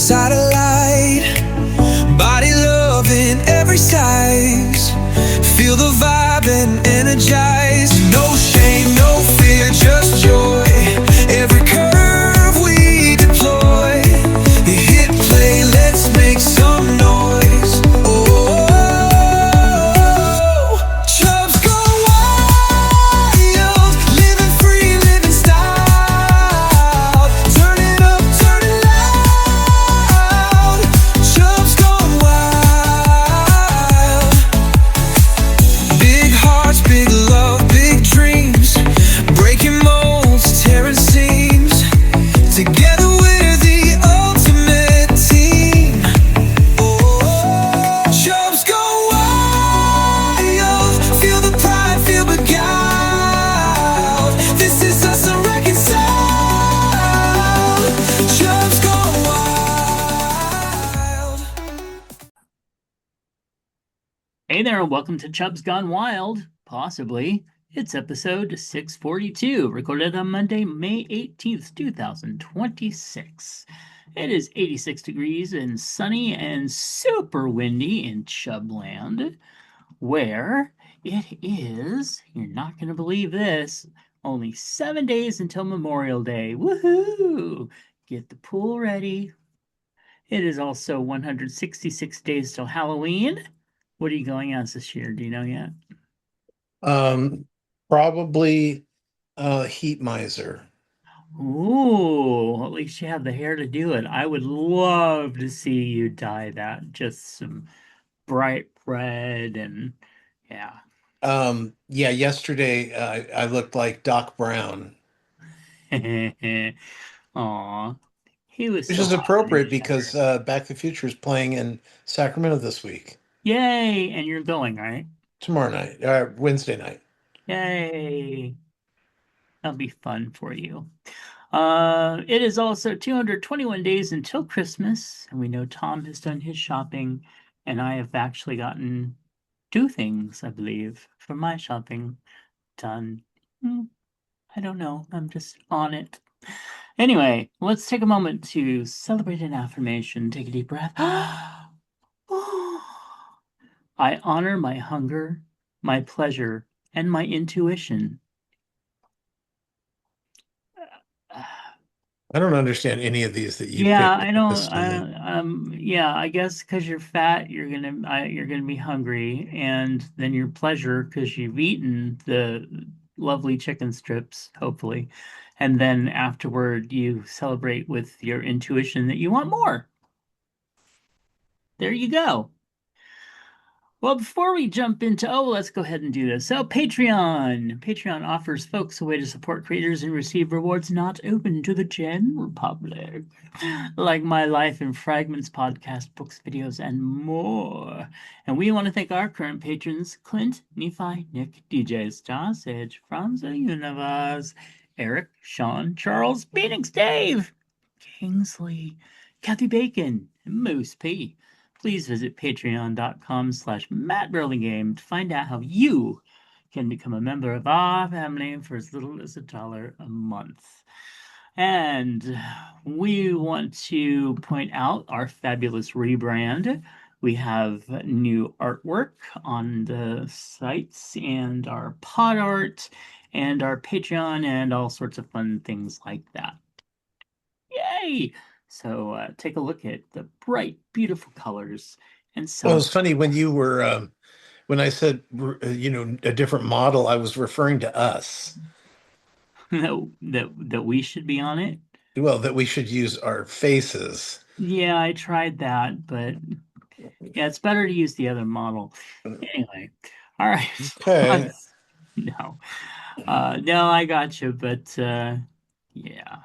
satellite. Body love in every size. Feel the vibe and energize. No shame, no fear, just joy. Every curve we deploy. Hit play, let's make some noise. Oh, Chubs go wild. Living free, living style. Turn it up, turn it loud. Chubs gone wild. Big hearts, big love, big dreams. Breaking molds, tearing seams. Together we're the ultimate team. Oh, Chubs go wild. Feel the pride, feel beguiled. This is us unreconciled. Chubs go wild. Hey there, and welcome to Chubs Gone Wild, possibly. It's episode 642, recorded on Monday, May 18th, 2026. It is 86 degrees and sunny and super windy in Chubland, where it is, you're not going to believe this, only 7 days until Memorial Day. Woohoo! Get the pool ready. It is also 166 days till Halloween. What are you going as this year? Do you know yet? Probably Heat Miser. Ooh, at least you have the hair to do it. I would love to see you dye that. Just some bright red and yeah. Yeah, yesterday I looked like Doc Brown, Aw, he was which so is hot when he appropriate was because younger. Back to the Future is playing in Sacramento this week, Yay, and you're going, right? tomorrow night, Wednesday night. Yay. That'll be fun for you. It is also 221 days until Christmas, and we know Tom has done his shopping, and I have actually gotten 2 things, I believe, for my shopping done. I don't know. I'm just on it. Anyway, let's take a moment to celebrate an affirmation. Take a deep breath. I honor my hunger, my pleasure, and my intuition. I don't understand any of these that you Yeah, picked I at don't. this time. Yeah, I guess because you're fat, you're gonna be hungry, and then your pleasure because you've eaten the lovely chicken strips, hopefully, and then afterward you celebrate with your intuition that you want more. There you go. Well, before we jump into, let's go ahead and do this. So, Patreon. Patreon offers folks a way to support creators and receive rewards not open to the general public, like my Life in Fragments podcast, books, videos, and more. And we want to thank our current patrons: Clint, Nephi, Nick, DJ Star, Sage, Franza Universe, Eric, Sean, Charles, Phoenix, Dave, Kingsley, Kathy Bacon, and Moose P. Please visit patreon.com/MattBurlingame to find out how you can become a member of our family for as little as $1 a month. And we want to point out our fabulous rebrand. We have new artwork on the sites and our pod art and our Patreon and all sorts of fun things like that. Yay! So take a look at the bright, beautiful colors and Well, it's so funny when you were when I said a different model, I was referring to us. that we should be on it. Well, that we should use our faces. Yeah, I tried that, but yeah, it's better to use the other model. Anyway, all right. Okay. No, no, I got you, but yeah.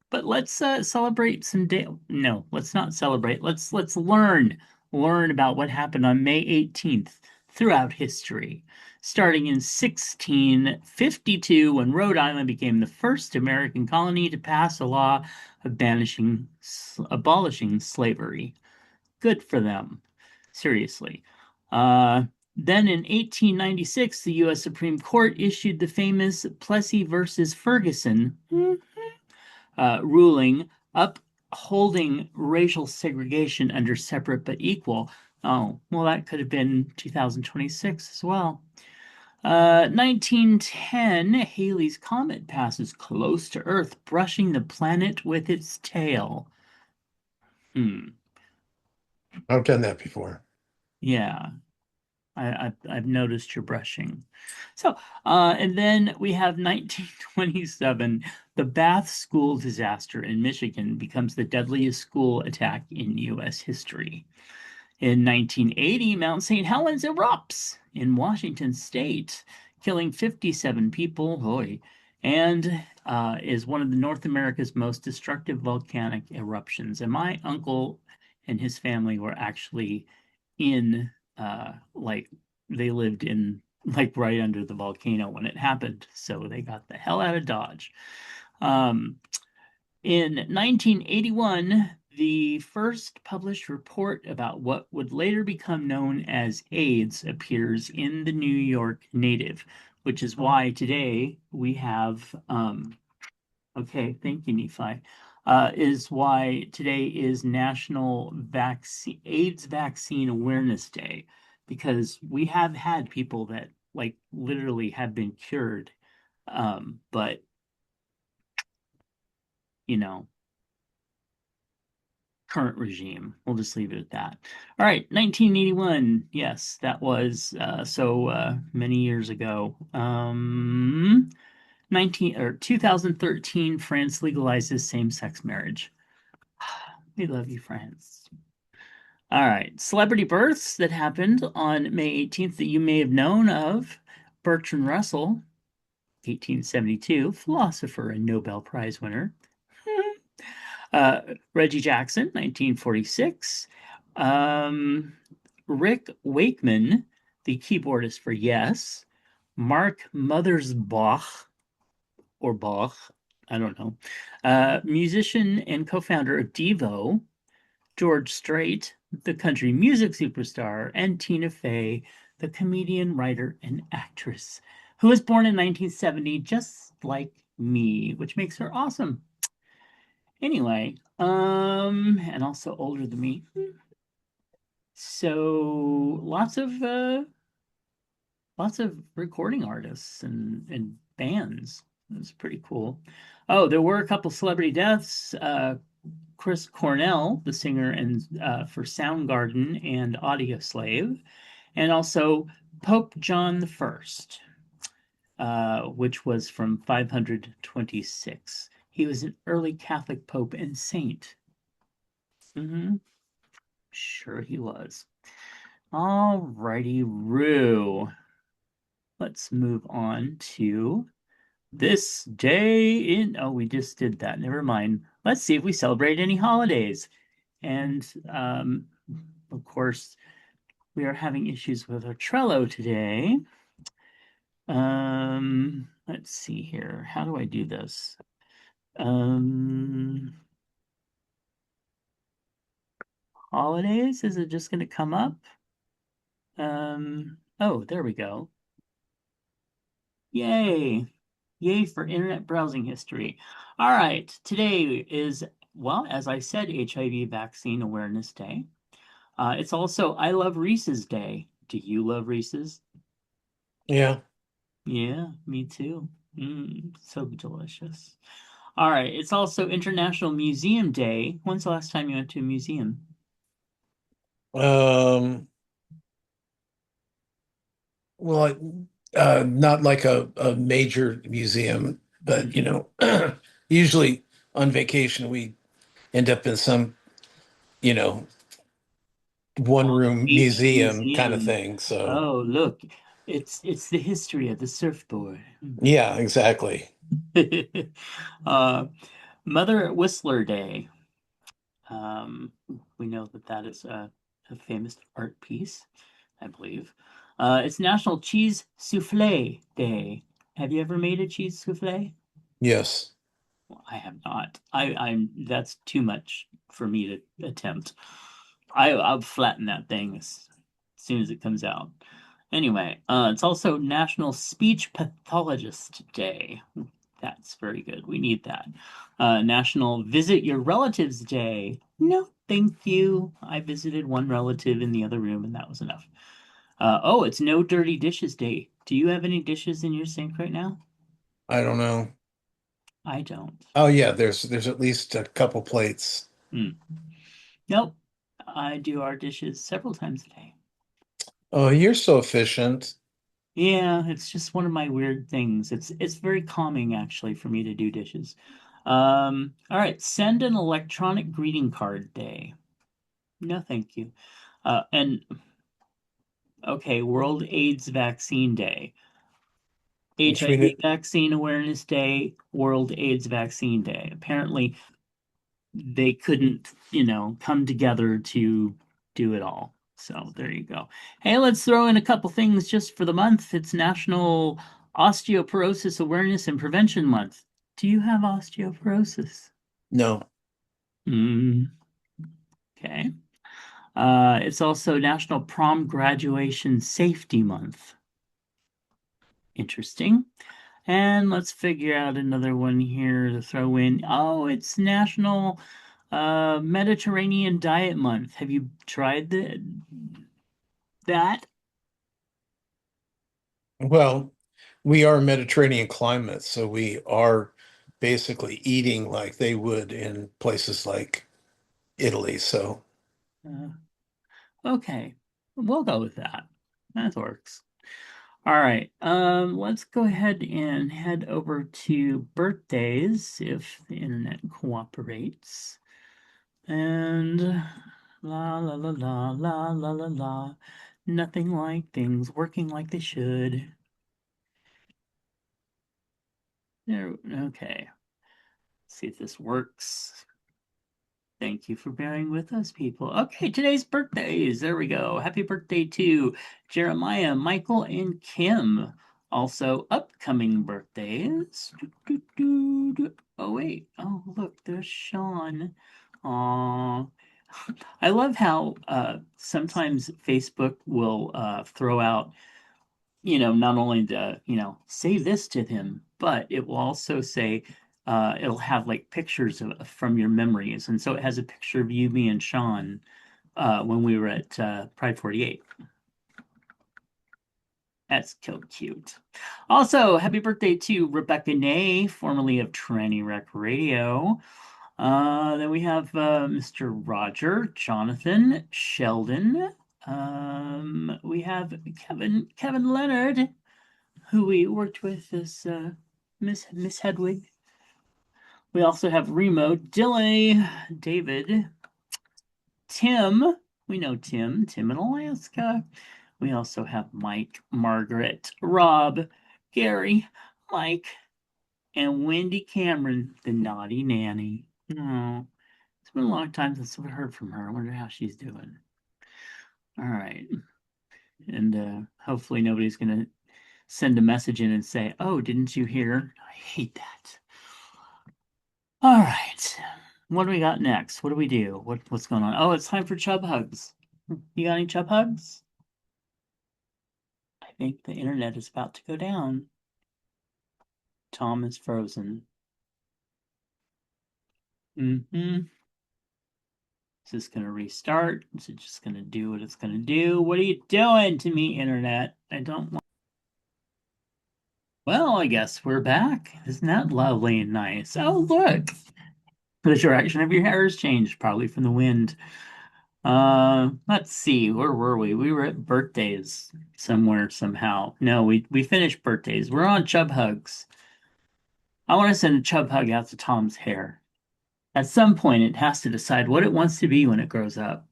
But let's celebrate some day. No, let's not celebrate. Let's learn about what happened on May 18th throughout history, starting in 1652 when Rhode Island became the first American colony to pass a law of abolishing slavery. Good for them. Seriously. Then in 1896, the U.S. Supreme Court issued the famous Plessy versus Ferguson ruling holding racial segregation under separate but equal. Oh, well, that could have been 2026 as well. 1910, Halley's Comet passes close to Earth, brushing the planet with its tail. I've done that before. Yeah, I've noticed your brushing. So, and then we have 1927. The Bath school disaster in Michigan becomes the deadliest school attack in U.S. history. In 1980, Mount St. Helens erupts in Washington state, killing 57 people, and is one of the North America's most destructive volcanic eruptions. And my uncle and his family were actually in, like, they lived in, like, right under the volcano when it happened. So they got the hell out of Dodge. In 1981, the first published report about what would later become known as AIDS appears in the New York Native, which is why today we have, okay, thank you, Nephi, is why today is National AIDS Vaccine Awareness Day, because we have had people that like literally have been cured, but you know, current regime. We'll just leave it at that. All right, 1981. Yes, that was so many years ago. 2013, France legalizes same-sex marriage. We love you, France. All right, celebrity births that happened on May 18th that you may have known of. Bertrand Russell, 1872, philosopher and Nobel Prize winner. Reggie Jackson, 1946. Rick Wakeman, the keyboardist for Yes. Mark Mothersbaugh, or Bach, I don't know. Musician and co-founder of Devo. George Strait, the country music superstar. And Tina Fey, the comedian, writer, and actress, who was born in 1970, just like me, which makes her awesome. Anyway, and also older than me. So lots of recording artists and bands. It was pretty cool. Oh, there were a couple celebrity deaths. Chris Cornell, the singer and for Soundgarden and Audioslave, and also Pope John the First, which was from 526. He was an early Catholic pope and saint. Sure he was. All righty, Roo. Let's move on to this day in. Oh, we just did that. Never mind. Let's see if we celebrate any holidays. And of course, we are having issues with our Trello today. Let's see here. How do I do this? Holidays? Is it just going to come up? Oh, there we go. Yay. Yay for internet browsing history. All right. Today is, well, as I said, HIV Vaccine Awareness Day. It's also I Love Reese's Day. Do you love Reese's? Yeah. Yeah, me too. So delicious. All right. It's also International Museum Day. When's the last time you went to a museum? Well, not like a major museum, but usually on vacation we end up in some, you know, one room Beach museum kind of museum. thing. So Oh, look. It's the history of the surfboard. yeah, exactly. uh, Mother Whistler Day. We know that that is a famous art piece, I believe. It's National Cheese Souffle Day. Have you ever made a cheese souffle? Yes. Well, I have not. I'm that's too much for me to attempt. I'll flatten that thing as soon as it comes out. Anyway, it's also National Speech Pathologist Day. That's very good. We need that. National Visit Your Relatives Day. No, thank you. I visited one relative in the other room, and that was enough. Oh, it's No Dirty Dishes Day. Do you have any dishes in your sink right now? I don't know. I don't. Oh yeah, there's at least a couple plates. Hmm. Nope. I do our dishes several times a day. Oh, you're so efficient. Yeah, it's just one of my weird things. It's very calming actually for me to do dishes. All right, send an electronic greeting card day. No, thank you. And okay, World AIDS Vaccine Day, Which HIV mean Vaccine Awareness Day, World AIDS Vaccine Day. Apparently, they couldn't, come together to do it all. So there you go. Hey, let's throw in a couple things just for the month. It's National Osteoporosis Awareness and Prevention Month. Do you have osteoporosis? no. Mm, okay. It's also National Prom Graduation Safety Month. Interesting. And let's figure out another one here to throw in. Oh, it's National Mediterranean Diet Month. Have you tried that? Well, we are Mediterranean climate, so we are basically eating like they would in places like Italy. So, Uh, okay, we'll go with that. That works. All right, let's go ahead and head over to birthdays if the internet cooperates. And la la la la la la la la. Nothing like things working like they should. There, okay. Let's see if this works. Thank you for bearing with us, people. Okay, today's birthdays. There we go. Happy birthday to Jeremiah, Michael, and Kim. Also, upcoming birthdays. Oh, wait. Oh, look, there's Sean. Aw. I love how sometimes Facebook will throw out, not only the, say this to him, but it will also say, it'll have like pictures from your memories. And so it has a picture of you, me, and Sean when we were at Pride 48. That's so cute. Also, happy birthday to Rebecca Nay, formerly of Tranny Rec Radio. Then we have Mr. Roger, Jonathan, Sheldon. We have Kevin Leonard, who we worked with as Miss Hedwig. We also have Remo, Dilly, David, Tim. We know Tim in Alaska. We also have Mike, Margaret, Rob, Gary, Mike, and Wendy Cameron, the naughty nanny. Oh, it's been a long time since I've heard from her. I wonder how she's doing. All right. And hopefully nobody's going to send a message in and say, oh, didn't you hear? I hate that. All right. What do we got next? What do we do? What's going on? Oh, it's time for Chub Hugs. You got any Chub Hugs? I think the internet is about to go down. Tom is frozen. Mm-hmm. Is this going to restart? Is it just going to do what it's going to do? What are you doing to me, internet? I don't want. Well, I guess we're back. Isn't that lovely and nice? Oh, look. The direction of your hair has changed, probably from the wind. Let's see, where were we? We were at birthdays somewhere, somehow. No, we finished birthdays. We're on Chub Hugs. I want to send a Chub Hug out to Tom's hair. At some point, it has to decide what it wants to be when it grows up.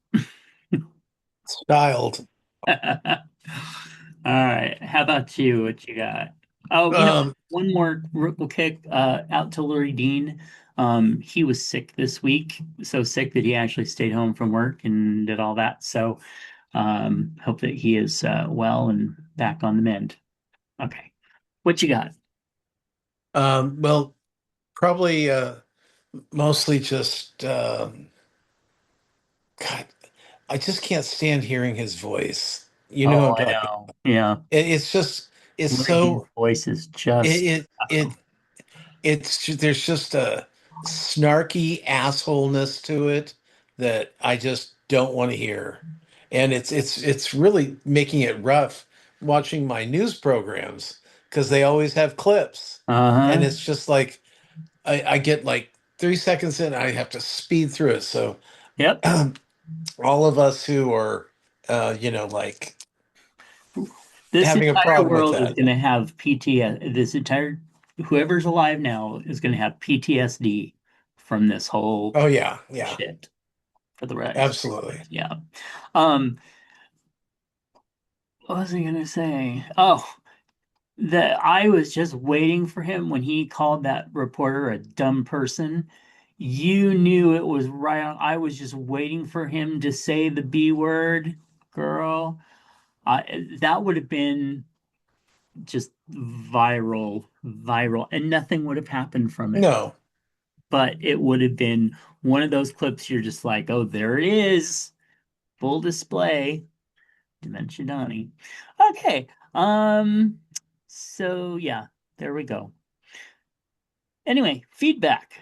styled. All right. How about you? What you got? Oh, Um, one more we'll kick out to Lurie Dean. He was sick this week, so sick that he actually stayed home from work and did all that. So hope that he is well and back on the mend. Okay. What you got? well, probably mostly just God, I just can't stand hearing his voice. You know who Oh, I'm I talking. know. Yeah. It's just it's Lurie Dean's so voice is it just it it there's just a snarky assholeness to it that I just don't want to hear. And it's really making it rough watching my news programs because they always have clips. And Uh-huh. it's just like I get like 3 seconds in, I have to speed through it. So Yep. all of us who are like This having a entire problem with world is that. going to have PTS. This entire whoever's alive now is going to have PTSD from this whole Oh yeah, yeah, shit for the rest of their absolutely. lives. Yeah. Um, what was I going to say? Oh, that I was just waiting for him when he called that reporter a dumb person. You knew it was right on. I was just waiting for him to say the B word, girl. That would have been just viral, and nothing would have happened from it. No, But it would have been one of those clips you're just like, oh, there it is. Full display. Dementia Donnie. Okay. So yeah, there we go. Anyway, feedback.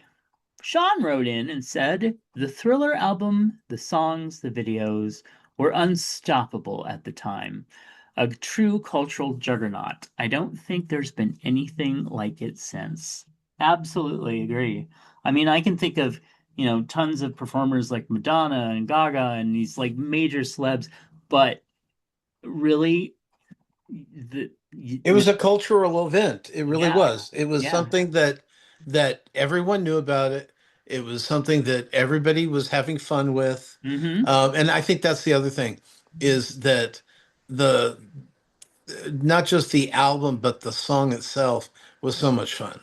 Sean wrote in and said the Thriller album, the songs, the videos were unstoppable at the time. A true cultural juggernaut. I don't think there's been anything like it since. Absolutely agree. I mean, I can think of, tons of performers like Madonna and Gaga and these like major celebs, but really, it was a cultural event. It really yeah, was. It was yeah. something that everyone knew about it. It was something that everybody was having fun with. Mm-hmm. And I think that's the other thing is that the not just the album, but the song itself was so much fun.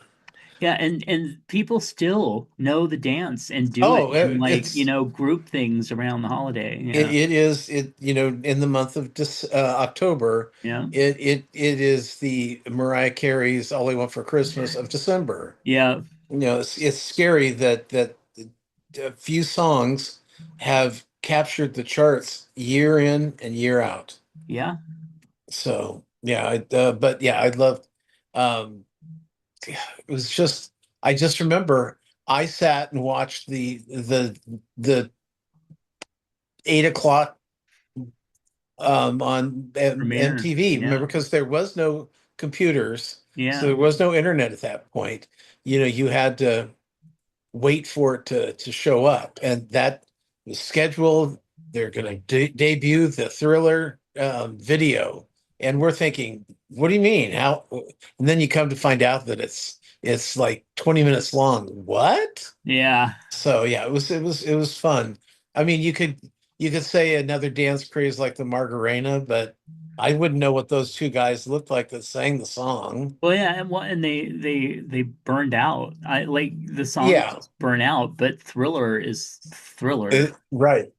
Yeah, and people still know the dance and do it Oh, in like, it's group things around the holiday. it, Yeah. it is in the month of October, Yeah. it is the Mariah Carey's "All I Want for Christmas" of December. Yeah. It's scary that a few songs have captured the charts year in and year out. Yeah. So yeah, but yeah, I loved. Um, it was just I just remember I sat and watched the 8 o'clock on Premiere. MTV. Yeah. Remember, because there was no computers, so Yeah. there was no internet at that point. You had to wait for it to show up, and that was scheduled. They're going to debut the Thriller video, and we're thinking, "What do you mean? How?" And then you come to find out that it's like 20 minutes long. What? Yeah. So yeah, it was fun. I mean, you could say another dance craze like the Margarena, but I wouldn't know what those two guys looked like that sang the song. Well, yeah, and they burned out. I like the Yeah, songs burn out, but Thriller is Thriller. right.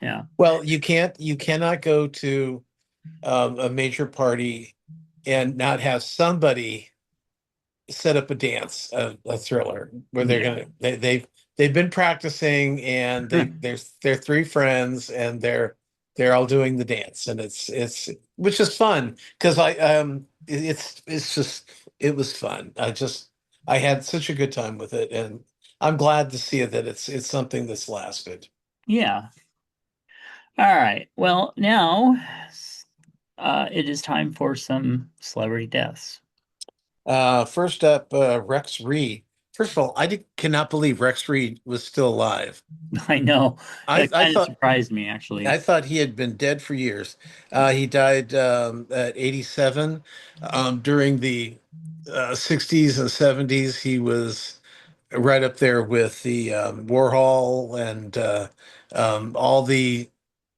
Yeah. Well, you cannot go to a major party and not have somebody set up a dance, a Thriller, where Yeah. they've been practicing, and they're three friends, and they're all doing the dance, and it's which is fun because it's just it was fun. I had such a good time with it, and I'm glad to see that it's something that's lasted. Yeah. All right. Well, now it is time for some celebrity deaths. First up, Rex Reed. First of all, cannot believe Rex Reed was still alive. I know. I That I kind of thought surprised me, actually. I thought he had been dead for years. He died at 87. During the 60s and 70s, he was right up there with the Warhol and all the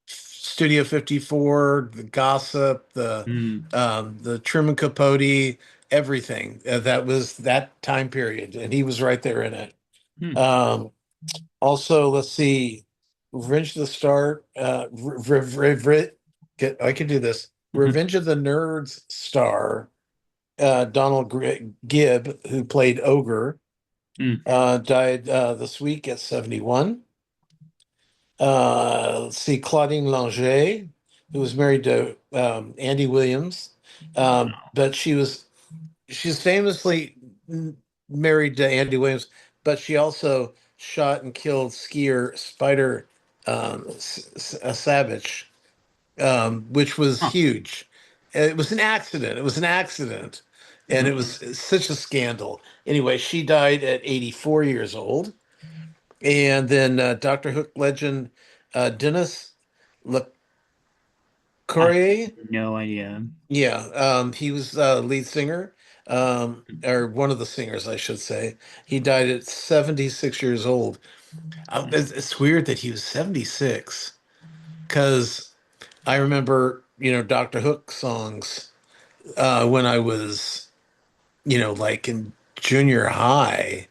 Studio 54, the Gossip, Hmm. the Truman Capote, everything. That was that time period, and he was right there in it. Hmm. Um, Also, let's see, Revenge of the Star, I could do this. Revenge of the Nerds star, Donald Gibb, who played Ogre, Hmm. died this week at 71. Let's see, Claudine Lange, who was married to Andy Williams, but she's famously married to Andy Williams, but she also shot and killed skier Spider Savage, which was Huh. huge. It was an accident. It was an accident, and it Mm-mm. was such a scandal. Anyway, she died at 84 years old. And then Doctor Hook legend Dennis I have LeCourrier. no idea. Yeah, he was lead singer, or one of the singers, I should say. He died at 76 years old. It's weird that he was 76 because I remember, Doctor Hook songs when I was, like in junior high.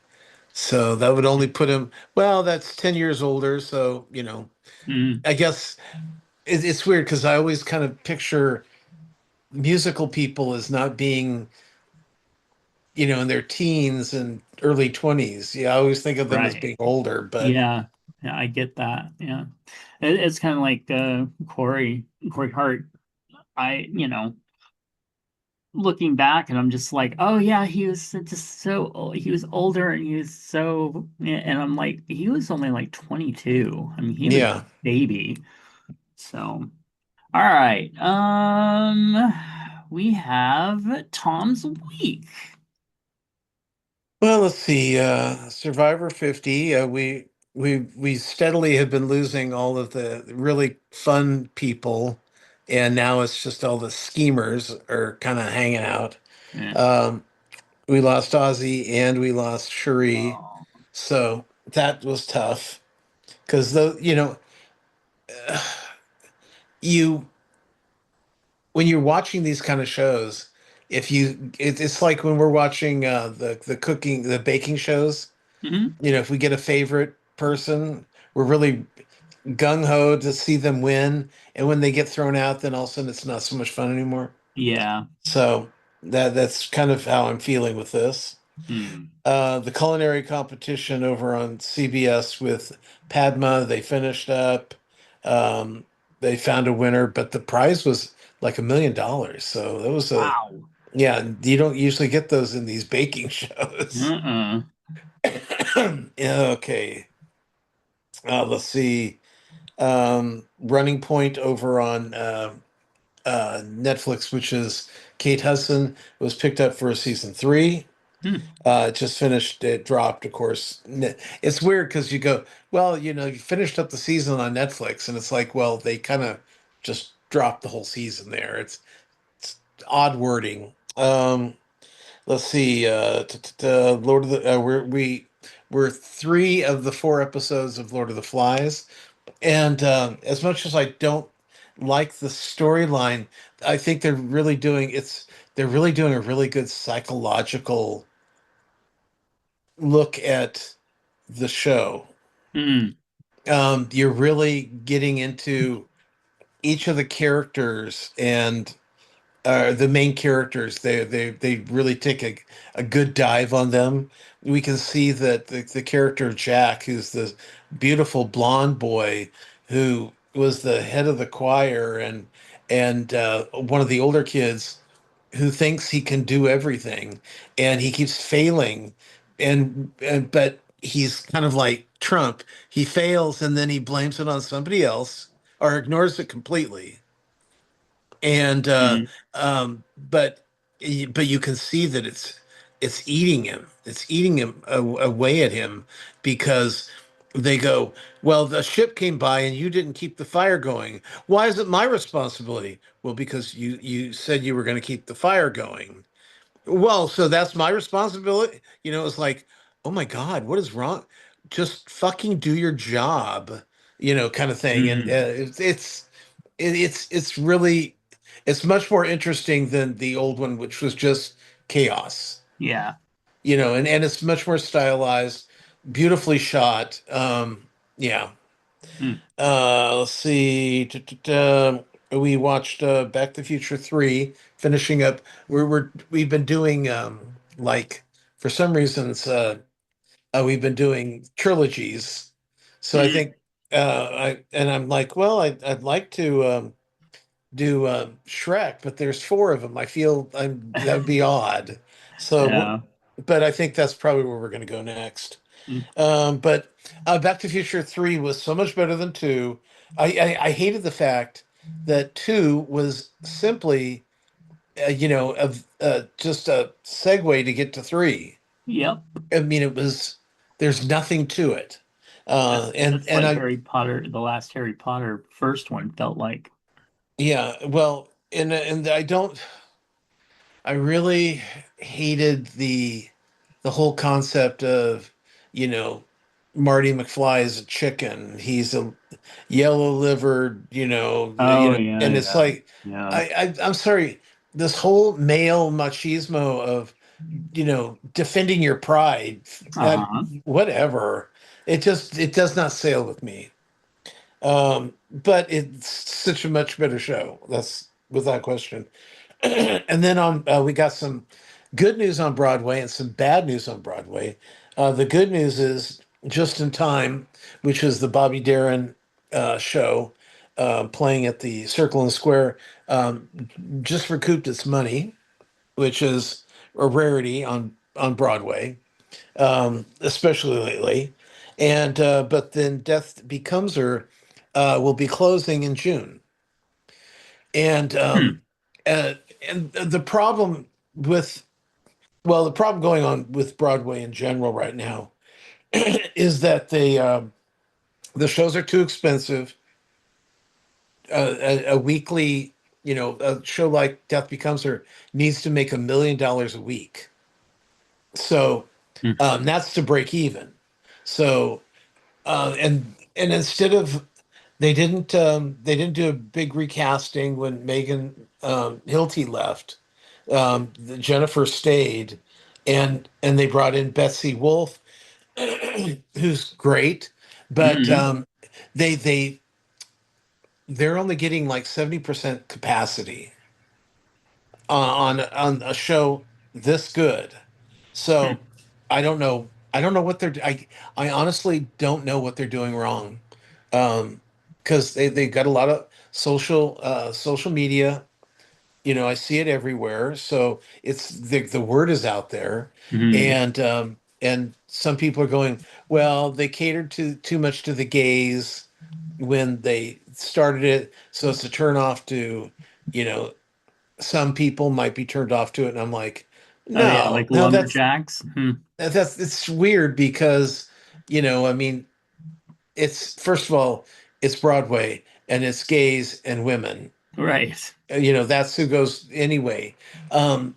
So that would only put him, well, that's 10 years older. So, Mm, I guess it's weird because I always kind of picture musical people as not being, in their teens and early 20s. Yeah, I always think of them as right. being older, but Yeah. Yeah, I get that. Yeah. It's kind of like Corey Hart. Looking back and I'm just like, oh yeah, he was just so old. He was older and he was so, and I'm like, he was only like 22. I mean, he was a yeah. baby. So, all right. We have Tom's Week. Well, let's see. Survivor 50. We steadily have been losing all of the really fun people, and now it's just all the schemers are kind of hanging out. Yeah. Um, we lost Ozzy and we lost Cherie, Oh. so that was tough because though you when you're watching these kind of shows, it's like when we're watching the cooking, the baking shows. Hmm. If we get a favorite person, we're really gung ho to see them win, and when they get thrown out, then all of a sudden it's not so much fun anymore. Yeah. So that's kind of how I'm feeling with this. Hmm. The culinary competition over on CBS with Padma, they finished up. Um, they found a winner, but the prize was like $1 million. So that was Wow. yeah, you don't usually get those in these baking shows. Uh-uh. Okay. Let's see. Running Point over on Netflix, which is Kate Hudson, was picked up for a season three. Hmm. It just finished. It dropped, of course. It's weird because you go, well, you finished up the season on Netflix, and it's like, well, they kind of just dropped the whole season there. It's odd wording. Let's see. Lord of the we're three of the four episodes of Lord of the Flies, and as much as I don't like the storyline, I think they're really doing a really good psychological look at the show. Hmm. You're really getting into each of the characters and the main characters. They really take a good dive on them. We can see that the character Jack, who's the beautiful blonde boy who was the head of the choir and one of the older kids who thinks he can do everything and he keeps failing and but he's kind of like Trump. He fails and then he blames it on somebody else or ignores it completely. And Hmm. but you can see that it's eating him. It's eating him away at him because they go, well, the ship came by and you didn't keep the fire going. Why is it my responsibility? Well, because you said you were going to keep the fire going. Well, so that's my responsibility. It's like, oh my God, what is wrong? Just fucking do your job, kind of thing. And Hmm. it's really it's much more interesting than the old one, which was just chaos. Yeah. And it's much more stylized, beautifully shot. Yeah. Hmm. Let's see. We watched Back to the Future 3, finishing up. We've been doing like for some reasons we've been doing trilogies. So I Hmm. think I'm like, well, I'd like to do Shrek, but there's four of them. I feel that would be odd. So Yeah. but I think that's probably where we're going to go next. Mm. But Back to the Future 3 was so much better than 2. I hated the fact that 2 was simply, just a segue to get to 3. Yep. I mean, there's nothing to it. That's And what I, Harry Potter, the last Harry Potter first one felt like. yeah, well, and I really hated the whole concept of, you know, Marty McFly is a chicken. He's a yellow livered, Oh yeah, and it's yeah, like, yeah. I'm sorry, this whole male machismo of, defending your pride, Uh-huh. whatever. It does not sail with me. But it's such a much better show. That's without question. And then we got some good news on Broadway and some bad news on Broadway. The good news is Just in Time, which is the Bobby Darin show playing at the Circle and Square, um, just recouped its money, which is a rarity on Broadway, especially lately. And but then Death Becomes Her will be closing in June, and Hmm. uh, and the problem with the problem going on with Broadway in general right now is that the shows are too expensive. A weekly, a show like Death Becomes Her needs to make $1 million a week. So Hmm. that's to break even. So and instead of they didn't do a big recasting when Megan Hilty left. Jennifer stayed, and they brought in Betsy Wolf, who's great, but Hmm. they they they're only getting like 70% capacity on a show this good. So I don't know. I don't know what I honestly don't know what they're doing wrong. Because they got a lot of social media. I see it everywhere. So it's the word is out there, Hmm. and some people are going, well, they catered too much to the gays when they started it, so it's a turn off to, you know, some people might be turned off to it, and I'm like, Oh yeah, no, like no, that's lumberjacks. Hmm. it's weird because, I mean, it's first of all, it's Broadway and it's gays and women. Right. That's who goes anyway.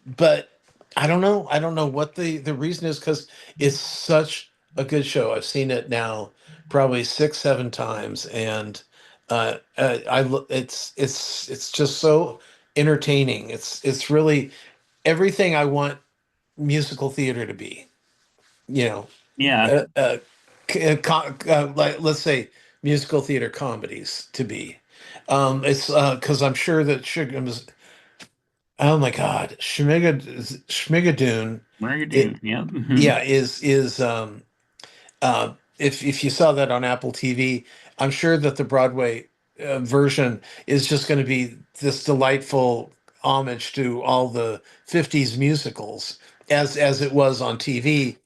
But I don't know what the reason is, because it's such a good show. I've seen it now probably 6 7 times, and it's just so entertaining. It's really everything I want musical theater to be. You know, Yeah. uh, uh, like, let's say, musical theater comedies to be. It's because I'm sure that oh my God, Schmigadoon, it Margadoon. Yep. Hmm. yeah is if you saw that on Apple TV, I'm sure that the Broadway version is just going to be this delightful homage to all the 50s musicals as it was on TV,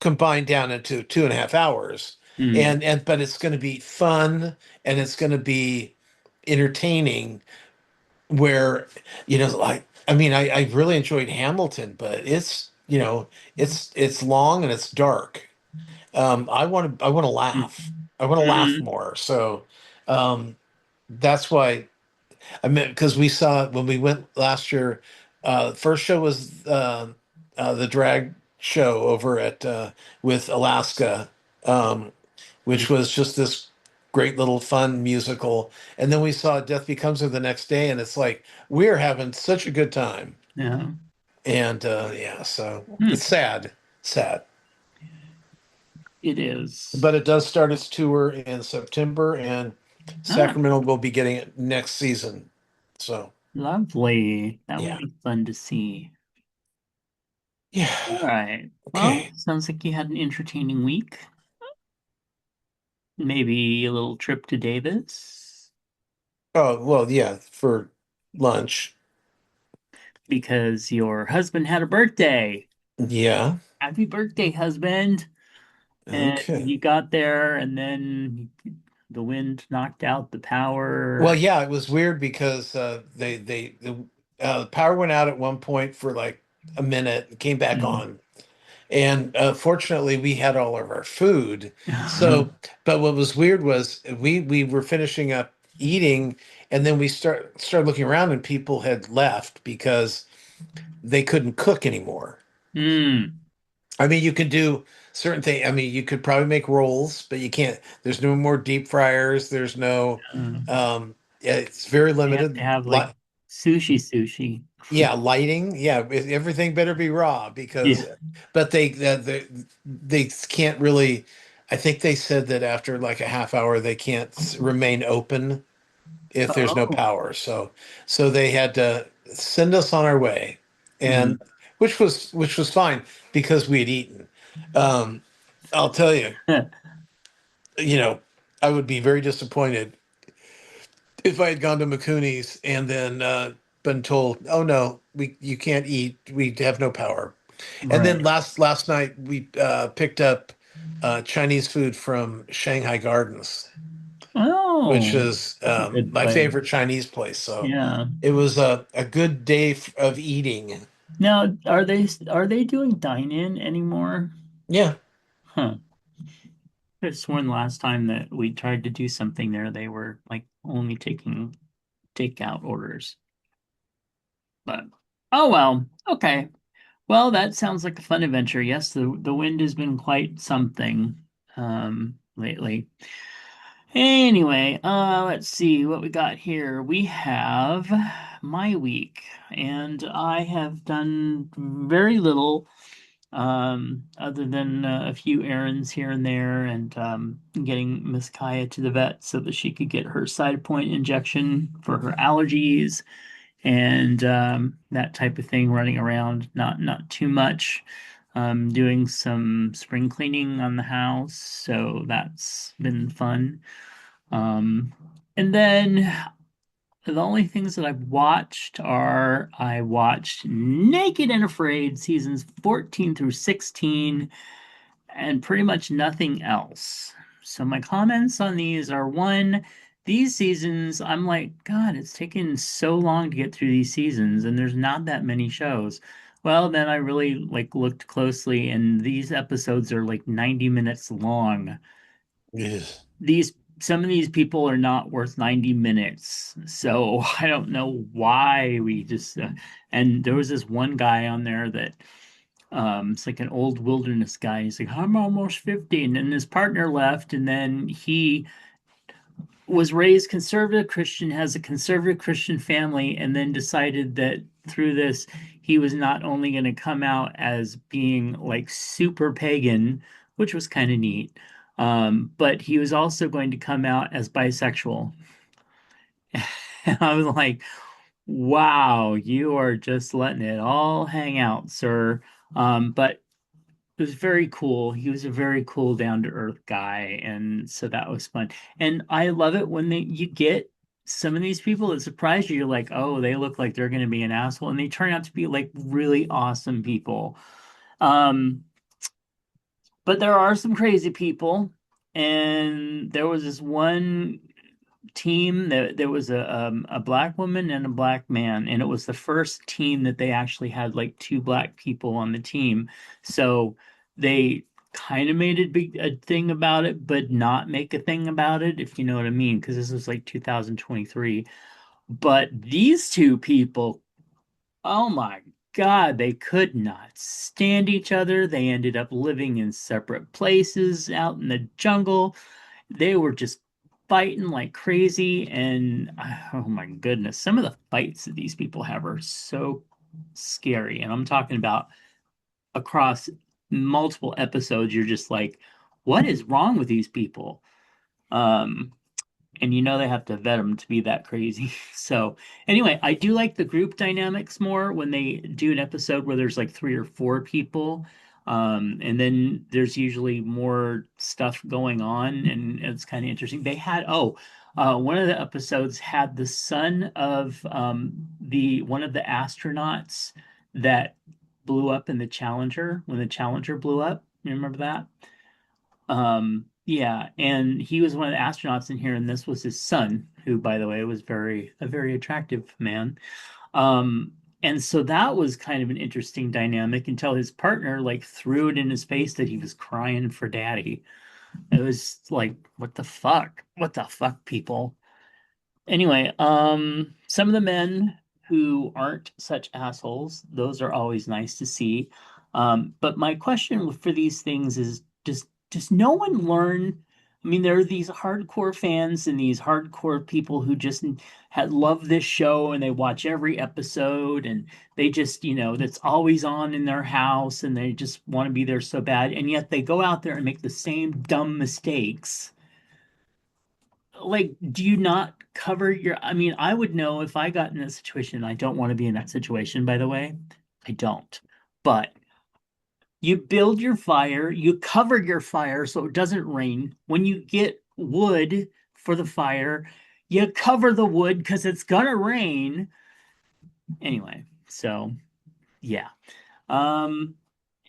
combined down into 2.5 hours. Hmm. And but it's going to be fun, and it's going to be entertaining, where, like, I mean, I really enjoyed Hamilton, but it's long and it's dark. I want to laugh. I want to laugh Hmm. more. So that's why I mean, because we saw it when we went last year. First show was the drag show over at with Alaska, um, which was just this great little fun musical. And then we saw Death Becomes Her the next day, and it's like we're having such a good time. Yeah. And yeah, so Hmm. it's sad. It is. But it does start its tour in September, and Ah, Sacramento will be getting it next season. So lovely. That will yeah, be fun to see. yeah, All right. Well, okay. sounds like you had an entertaining week. Maybe a little trip to Davis Oh well, yeah, for lunch. because your husband had a birthday. Yeah. Happy birthday, husband. And Okay. you got there, and then the wind knocked out the Well, power. yeah, it was weird because the power went out at one point for like a minute, came back Mm. on. And fortunately, we had all of our food. So, but what was weird was we were finishing up eating, and then we started looking around, and people had left because they couldn't cook anymore. Mm. I mean, you could do certain things. I mean, you could probably make rolls, but you can't. There's no more deep fryers. There's no. Uh, Yeah, it's very they have to limited. have like sushi. Yeah, lighting. Yeah, everything better be raw because, Yeah. but they can't really. I think they said that after like a half hour they can't remain open if there's no Oh. power. So they had to send us on our way, Mm. and which was fine because we had eaten. Um, I'll tell you, you know, I would be very disappointed if I had gone to McCooney's and then been told, "Oh no, we you can't eat. We have no power." And then Right. last night we picked up Chinese food from Shanghai Gardens, which Oh, is that's a good my place. favorite Chinese place. So Yeah. it was a good day of eating. Now, are they doing dine-in anymore? Yeah. Huh. I could have sworn last time that we tried to do something there, they were like only taking takeout orders. But oh well. Okay. Well, that sounds like a fun adventure. Yes, the wind has been quite something lately. Anyway, let's see what we got here. We have my week, and I have done very little other than a few errands here and there, and getting Miss Kaya to the vet so that she could get her side point injection for her allergies and that type of thing, running around, not too much. Doing some spring cleaning on the house, so that's been fun. Um, and then the only things that I've watched are I watched Naked and Afraid seasons 14 through 16 and pretty much nothing else. So my comments on these are one, these seasons, I'm like, God, it's taken so long to get through these seasons, and there's not that many shows. Well, then I really like looked closely, and these episodes are like 90 minutes long. Yes. These Some of these people are not worth 90 minutes. So I don't know why we just and there was this one guy on there that it's like an old wilderness guy. He's like, I'm almost 50. And then his partner left, and then he was raised conservative Christian, has a conservative Christian family, and then decided that through this, he was not only going to come out as being like super pagan, which was kind of neat, but he was also going to come out as bisexual. And I was like, wow, you are just letting it all hang out, sir. But it was very cool. He was a very cool, down to earth guy, and so that was fun. And I love it when you get some of these people that surprise you. You're like, oh, they look like they're going to be an asshole, and they turn out to be like really awesome people. Um, but there are some crazy people, and there was this one team that there was a black woman and a black man, and it was the first team that they actually had like two black people on the team. So they kind of made a thing about it, but not make a thing about it, if you know what I mean, because this was like 2023. But these two people, oh my God, they could not stand each other. They ended up living in separate places out in the jungle. They were just fighting like crazy, and oh my goodness, some of the fights that these people have are so scary. And I'm talking about across multiple episodes, you're just like, what is wrong with these people? Um, and you know they have to vet them to be that crazy. So anyway, I do like the group dynamics more when they do an episode where there's like three or four people. And then there's usually more stuff going on, and it's kind of interesting. They had one of the episodes had the son of the one of the astronauts that blew up in the Challenger when the Challenger blew up. You remember that? Yeah, and he was one of the astronauts in here, and this was his son, who, by the way, was a very attractive man. Um, and so that was kind of an interesting dynamic until his partner like threw it in his face that he was crying for daddy. It was like, what the fuck? What the fuck, people? Anyway, some of the men who aren't such assholes, those are always nice to see. But my question for these things is, does no one learn? I mean, there are these hardcore fans and these hardcore people who just had love this show and they watch every episode and they just, that's always on in their house and they just want to be there so bad. And yet they go out there and make the same dumb mistakes. Like, do you not cover your, I mean, I would know if I got in that situation. I don't want to be in that situation, by the way. I don't. But you build your fire, you cover your fire so it doesn't rain. When you get wood for the fire, you cover the wood because it's gonna rain. Anyway, so yeah. Um,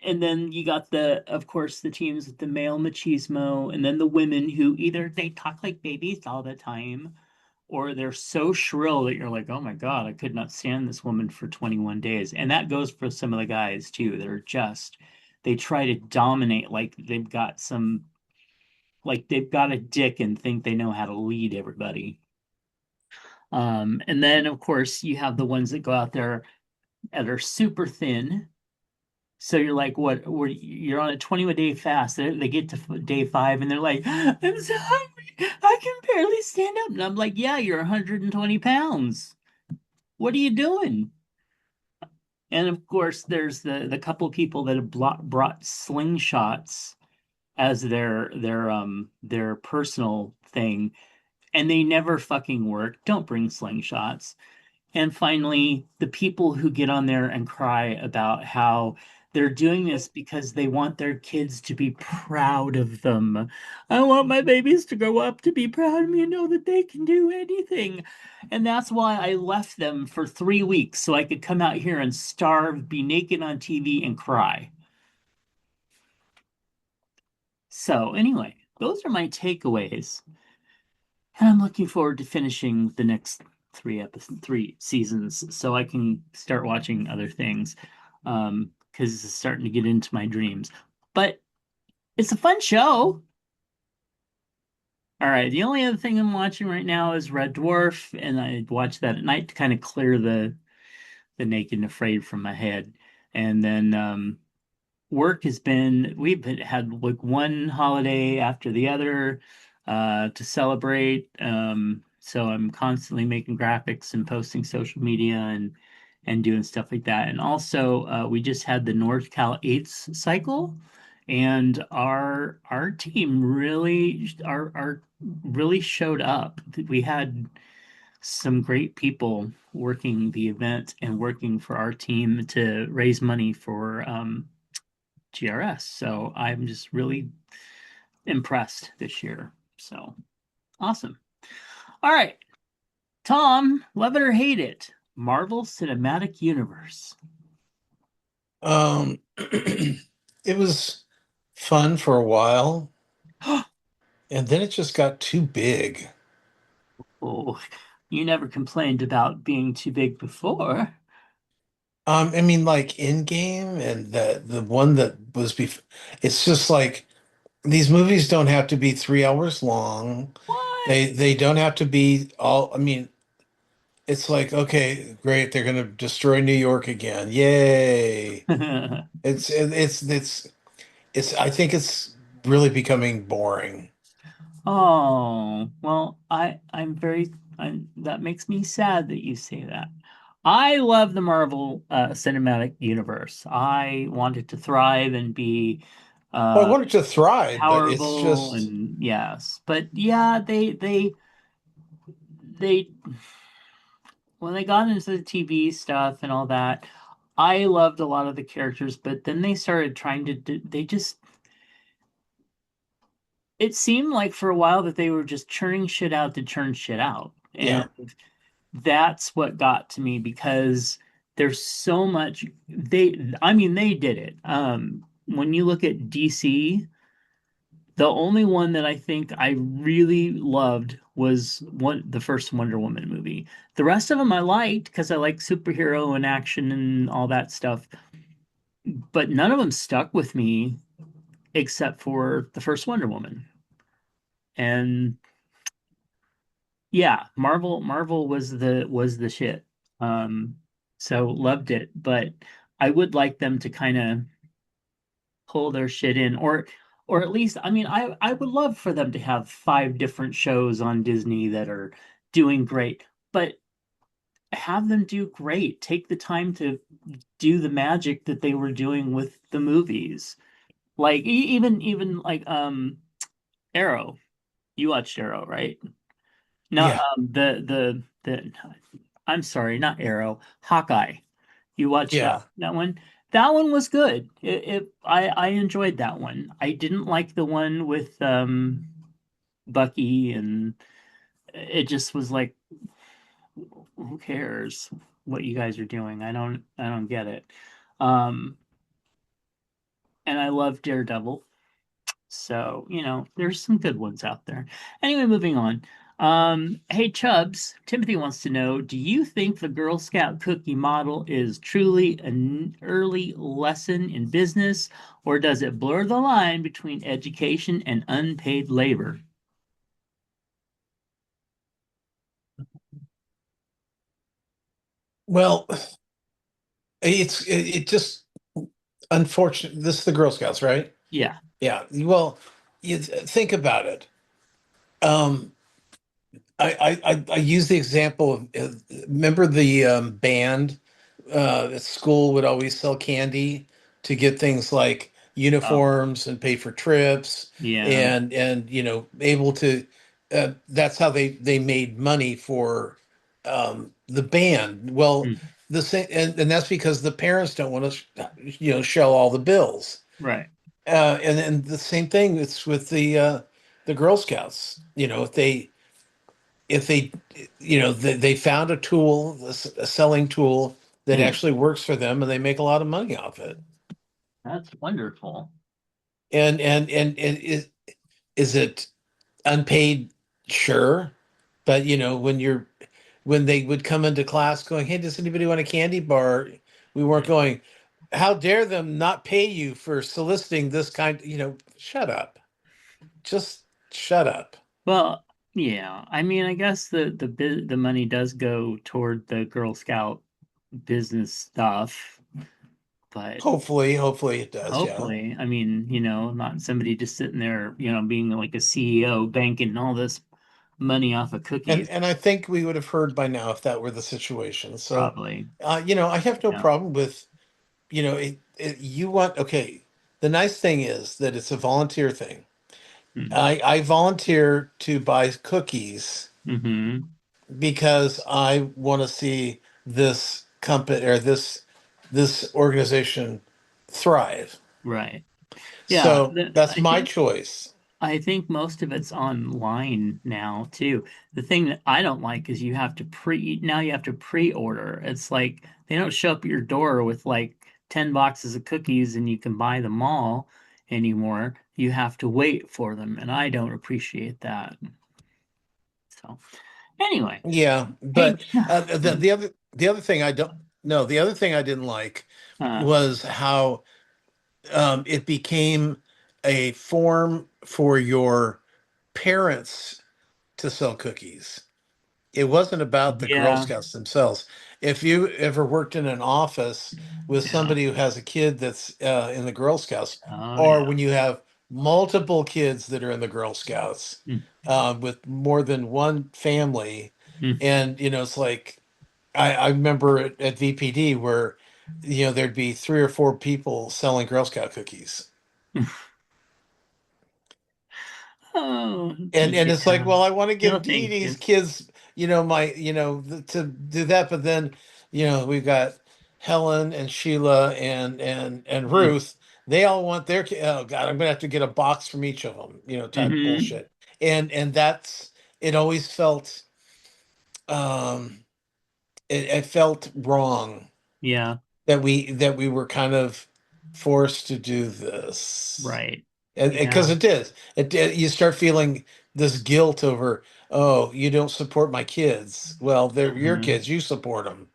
and then you got of course, the teams with the male machismo, and then the women who either they talk like babies all the time, or they're so shrill that you're like, oh my God, I could not stand this woman for 21 days. And that goes for some of the guys too. They try to dominate like they've got a dick and think they know how to lead everybody. And then of course you have the ones that go out there that are super thin. So you're like, you're on a 21-day fast. They get to day 5 and they're like, I'm so hungry. I can barely stand up. And I'm like, yeah, you're 120 pounds. What are you doing? And of course, there's the couple of people that have brought slingshots as their personal thing, and they never fucking work. Don't bring slingshots. And finally, the people who get on there and cry about how they're doing this because they want their kids to be proud of them. I want my babies to grow up to be proud of me and know that they can do anything. And that's why I left them for 3 weeks so I could come out here and starve, be naked on TV, and cry. So, anyway, those are my takeaways. And I'm looking forward to finishing the next 3 seasons so I can start watching other things. Because it's starting to get into my dreams. But it's a fun show. All right, the only other thing I'm watching right now is Red Dwarf, and I watch that at night to kind of clear the naked and afraid from my head. And then work has been had like one holiday after the other to celebrate. So I'm constantly making graphics and posting social media and doing stuff like that. And also we just had the North Cal 8s cycle, and our team really really showed up. We had some great people working the event and working for our team to raise money for GRS. So I'm just really impressed this year. So awesome. All right. Tom, love it or hate it, Marvel Cinematic Universe. It was fun for a while, and then it just got too big. Oh, you never complained about being too big before. I mean, like in game and the one that was before, it's just like these movies don't have to be 3 hours long. What? They don't have to be all. I mean, it's like, okay, great, they're gonna destroy New York again. Yay. It's I think it's really becoming boring. Oh, well, that makes me sad that you say that. I love the Marvel Cinematic Universe. I want it to thrive and be Well, I uh want it to thrive, but it's powerful just, and yes. But yeah, they when they got into the TV stuff and all that, I loved a lot of the characters, but then they started trying to they just it seemed like for a while that they were just churning shit out to churn shit out. yeah. And that's what got to me because there's so much I mean they did it. When you look at DC, the only one that I think I really loved was the first Wonder Woman movie. The rest of them I liked because I like superhero and action and all that stuff, but none of them stuck with me except for the first Wonder Woman. And yeah, Marvel was the shit. Um, so loved it, but I would like them to kind of pull their shit in, or at least, I mean, I would love for them to have five different shows on Disney that are doing great, but have them do great. Take the time to do the magic that they were doing with the movies. Like even like Arrow. You watched Arrow, right? No, Yeah, the I'm sorry, not Arrow, Hawkeye. You watched yeah. that one? That one was good. I enjoyed that one. I didn't like the one with Bucky, and it just was like, who cares what you guys are doing? I don't get it. Um, and I love Daredevil. So, there's some good ones out there. Anyway, moving on. Hey, Chubs, Timothy wants to know, do you think the Girl Scout cookie model is truly an early lesson in business, or does it blur the line between education and unpaid labor? Well, it just unfortunate. This is the Girl Scouts, right? Yeah. Yeah. Well, you think about it. Um, I use the example of remember the band at school would always sell candy to get things like Oh, uniforms and pay for trips yeah. and able to that's how they made money for the band. Well, Mm, the same and that's because the parents don't want to shell all the bills. right. And then the same thing it's with the Girl Scouts. If they they found a tool, a selling tool that Yeah. actually works for them, and they make a lot of money off it. That's wonderful. And is it unpaid? Sure, but when they would come into class going, "Hey, does anybody want a candy bar?" We weren't going, "How dare them not pay you for soliciting this kind?" Shut up. Just shut up. Well, yeah. I mean, I guess the money does go toward the Girl Scout business stuff, but Hopefully it does. Yeah. hopefully, I mean, not somebody just sitting there, being like a CEO banking all this money off of And cookies, and I think we would have heard by now if that were the situation. So, probably. I have no Yeah. problem with, you want, okay. The nice thing is that it's a volunteer thing. Mm. I volunteer to buy cookies Mm-hmm. because I want to see this company or this organization thrive. Right. Yeah. So that's I my think choice. most of it's online now too. The thing that I don't like is you have to pre-order. It's like they don't show up at your door with like 10 boxes of cookies and you can buy them all anymore. You have to wait for them, and I don't appreciate that. So, anyway, Yeah, hey, but the other thing I don't no, the other thing I didn't like uh, was how it became a form for your parents to sell cookies. It wasn't about the Girl yeah, Scouts themselves. If you ever worked in an office with yeah, somebody who has a kid that's in the Girl Scouts, oh or yeah. when you have multiple kids that are in the Girl Scouts Mm, with more than one family, mm. and it's like I remember at VPD where there'd be three or four people selling Girl Scout cookies. Oh, And it's like, yeah. well, I want to No, give thank these you. kids, to do that, but then, we've got Helen and Sheila and Mm. Ruth. They all want their oh God, I'm gonna have to get a box from each of them, type Hmm. bullshit. And that's it always felt um it felt wrong Yeah. that we were kind of forced to do this. Right. And because Yeah. it did. It did. You start feeling this guilt over, oh, you don't support my kids. Well, they're your Mhm. kids. You support them.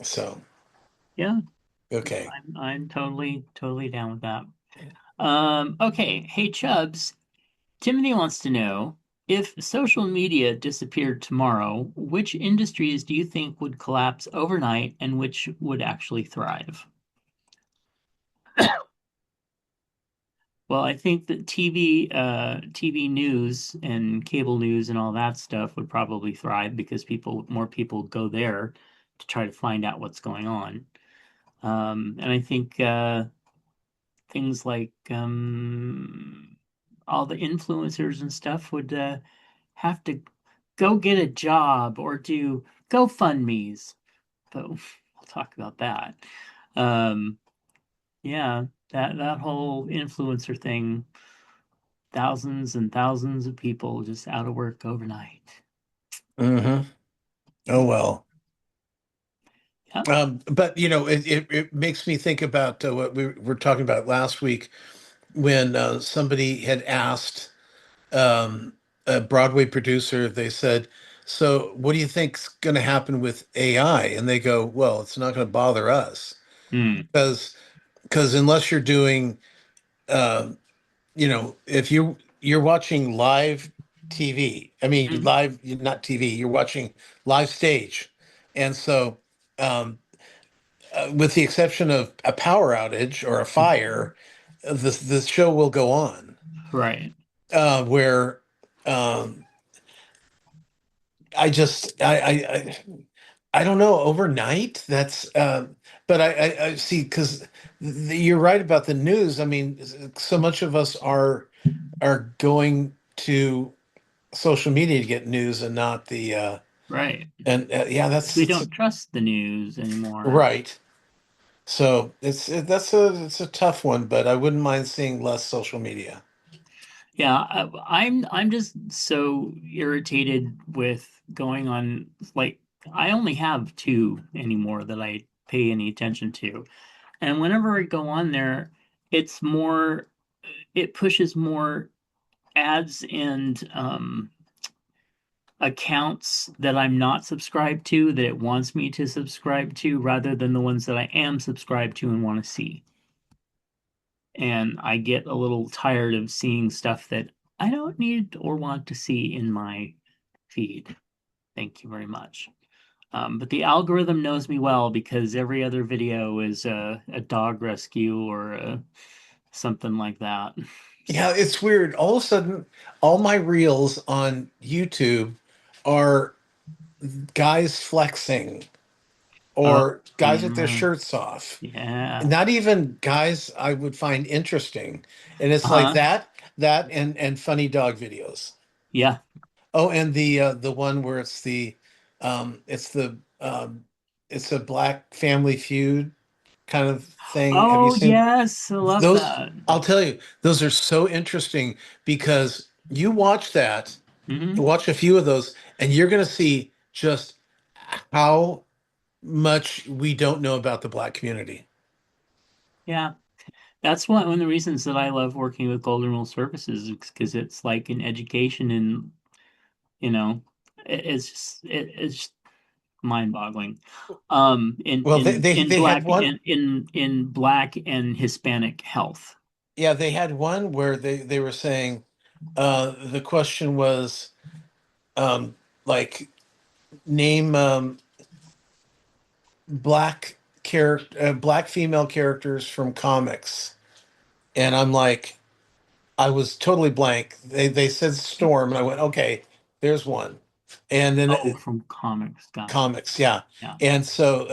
So, Yeah. okay. I'm totally down with that. Okay. Hey, Chubs. Timothy wants to know if social media disappeared tomorrow, which industries do you think would collapse overnight and which would actually thrive? Well, I think that TV news and cable news and all that stuff would probably thrive because more people go there to try to find out what's going on. And I think things like all the influencers and stuff would have to go get a job or do GoFundMe's. But we'll talk about that. Um, yeah, that whole influencer thing, thousands and thousands of people just out of work overnight. Hmm. Oh well. Yep. But it makes me think about what we were talking about last week when somebody had asked um, a Broadway producer, they said, "So, what do you think's going to happen with AI?" And they go, "Well, it's not going to bother us Mm. because unless you're doing, um, if you're watching live TV, I mean Mm. live, not TV, you're watching live stage, and so." With the exception of a power outage or a fire, the show will go on. Right. Where um, I just I don't know overnight. That's but I see because you're right about the news. I mean, so much of us are going to social media to get news and not the Right. and yeah, We don't trust the news anymore. right. So it's a tough one, but I wouldn't mind seeing less social media. Yeah, I'm just so irritated with going on like I only have two anymore that I pay any attention to. And whenever I go on there, it's more it pushes more ads and accounts that I'm not subscribed to that it wants me to subscribe to rather than the ones that I am subscribed to and want to see. And I get a little tired of seeing stuff that I don't need or want to see in my feed. Thank you very much. But the algorithm knows me well because every other video is a dog rescue or something like that. Yeah, So, it's weird. All of a sudden, all my reels on YouTube are guys flexing oh, or guys with their yeah, shirts off. yeah, Not even guys I would find interesting. And it's like uh-huh, that and funny dog videos. yeah. Oh, and the one where it's the it's the it's a Black Family Feud kind of thing. Have you Oh, seen yes, I love those? that. I'll tell you, those are so interesting because you watch that, Hmm. watch a few of those, and you're going to see just how much we don't know about the Black community. Yeah, that's one of the reasons that I love working with Golden Rule Services because it's like an education and you know, it's just mind-boggling. Well, In they had black one, in black and Hispanic health. yeah, they had one where they were saying the question was um, like name black female characters from comics, and I'm like, I was totally blank. They said Storm, and I went, okay, there's one, and then Oh, from comics. Gotcha. comics, yeah, Yeah. and so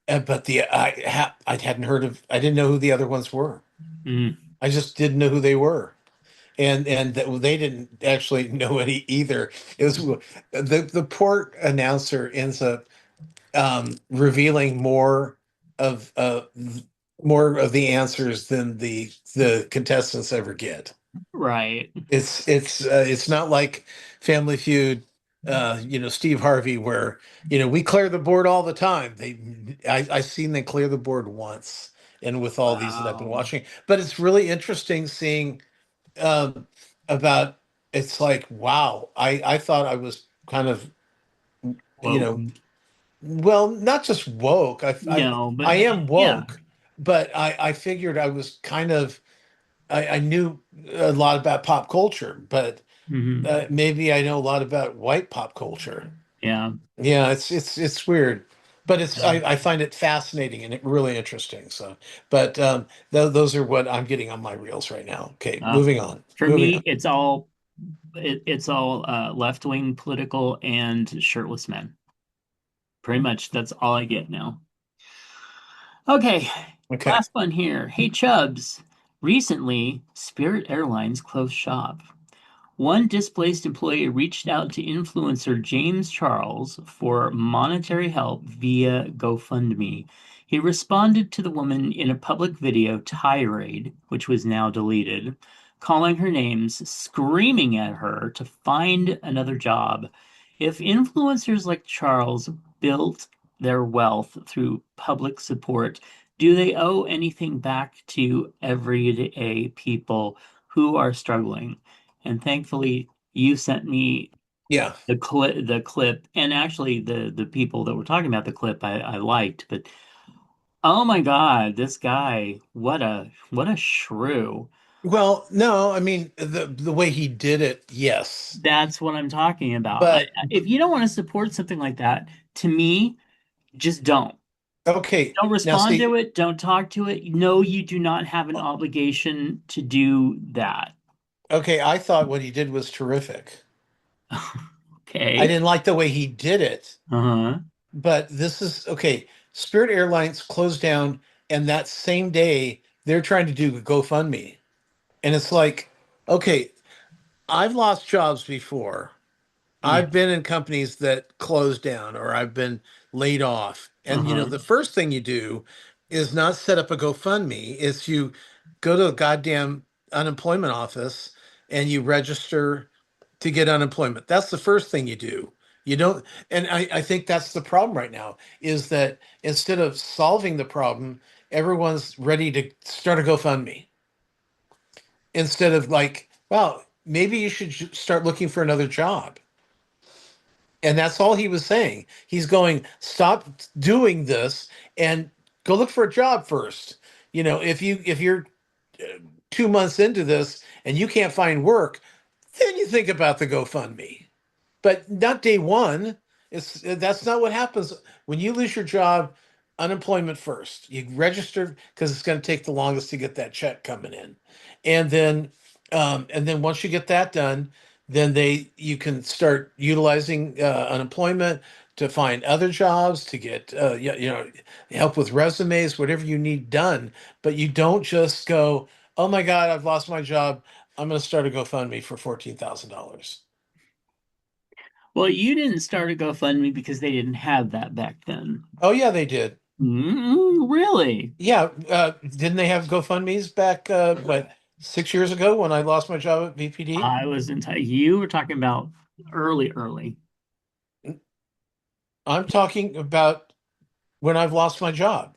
but I hadn't heard of, I didn't know who the other ones were. Mm, I just didn't know who they were. And they didn't actually know any either. It was the poor announcer ends up revealing of more of the answers than the contestants ever get. right. It's not like Family Feud. Steve Harvey, where, we clear the board all the time. I seen them clear the board once, and with all these that I've been Wow. watching. But it's really interesting seeing um, about. It's like, wow, I thought I was kind of, you Woke. know, well, not just woke. No, I but am yeah. woke, but I figured I was kind of, I knew a lot about pop culture, but Hmm. maybe I know a lot about white pop culture. Yeah. Yeah, it's weird, but I find it fascinating and really interesting. So, but those are what I'm getting on my reels right now. Okay, Uh, moving on. for Moving me, on. it's all left-wing political and shirtless men. Pretty much that's all I get now. Okay, Okay. last one here. Hey Chubs, recently Spirit Airlines closed shop. One displaced employee reached out to influencer James Charles for monetary help via GoFundMe. He responded to the woman in a public video tirade, which was now deleted, calling her names, screaming at her to find another job. If influencers like Charles built their wealth through public support, do they owe anything back to everyday people who are struggling? And thankfully, you sent me Yeah. the clip, and actually the people that were talking about the clip I liked, but oh my God, this guy, what a shrew. Well, no, I mean the way he did it, yes, That's what I'm talking about. but If you don't want to support something like that, to me, just don't. okay. Don't Now, respond see, to it. Don't talk to it. No, you do not have an obligation to do that. okay, I thought what he did was terrific. I Okay. didn't like the way he did it, Uh-huh. but this is okay. Spirit Airlines closed down, and that same day they're trying to do a GoFundMe. And it's like, okay, I've lost jobs before. Yeah. I've been in companies that closed down or I've been laid off. And Uh-huh. the first thing you do is not set up a GoFundMe, is you go to a goddamn unemployment office and you register to get unemployment. That's the first thing you do. You don't, and I think that's the problem right now, is that instead of solving the problem, everyone's ready to start a GoFundMe instead of like, well, maybe you should start looking for another job. And that's all he was saying. He's going, stop doing this and go look for a job first. If you're 2 months into this and you can't find work, then you think about the GoFundMe, but not day one. That's not what happens when you lose your job. Unemployment first. You register because it's going to take the longest to get that check coming in, and then once you get that done, then you can start utilizing unemployment to find other jobs, to get help with resumes, whatever you need done. But you don't just go, oh my God, I've lost my job. I'm going to start a GoFundMe for $14,000. Well, you didn't start a GoFundMe because they didn't have that back then. Oh yeah, they did. Really? Yeah, didn't they have GoFundMe's back, 6 years ago when I lost my job at VPD? I was you were talking about early, early. I'm talking about when I've lost my job.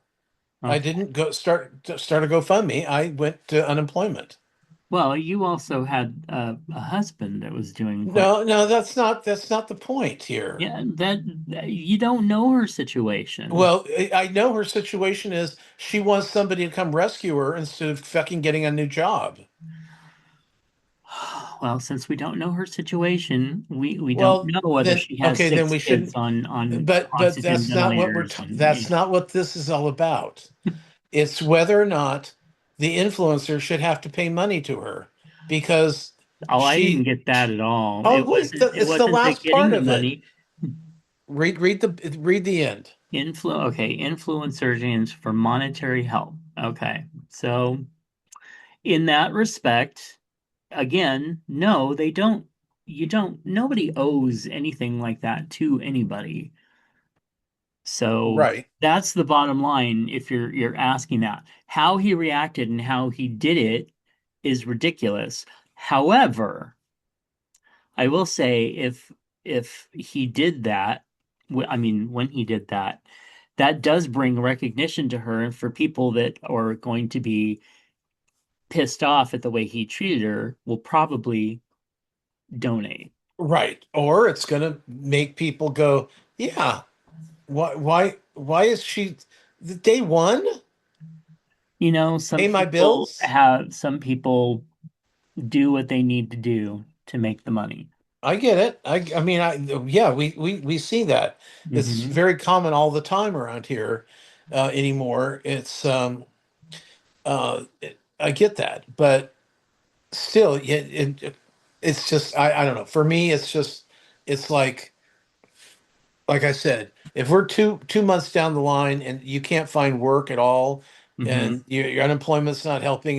I Okay. didn't go start a GoFundMe. I went to unemployment. Well, you also had a husband that was doing quite. No, no, that's not the point here. Yeah, you don't know her situation. Well, I know her situation is she wants somebody to come rescue her instead of fucking getting a new job. Well, since we don't know her situation, we don't Well, know whether then she has okay, then six we kids shouldn't. on But oxygen that's not what ventilators, and that's not what this is all about. It's whether or not the influencer should have to pay money to her because oh, I didn't she. get that at all. Oh, It wait, wasn't it it's the wasn't the last getting part the of it. money. Read the end. Okay, influencer James for monetary help. Okay. So in that respect, again, no, they don't nobody owes anything like that to anybody. So Right. that's the bottom line if you're asking that. How he reacted and how he did it is ridiculous. However, I will say if if he did that, I mean, when he did that, that does bring recognition to her. And for people that are going to be pissed off at the way he treated her, will probably donate. Right. Or it's going to make people go, yeah, why is she the day one? You know, Pay my bills? some people do what they need to do to make the money. I get it. I mean, yeah, we see that. It's Hmm. very common all the time around here anymore. I get that, but still, it's just I don't know. For me, it's just it's like I said, if we're two months down the line and you can't find work at all, Hmm. and your unemployment's not helping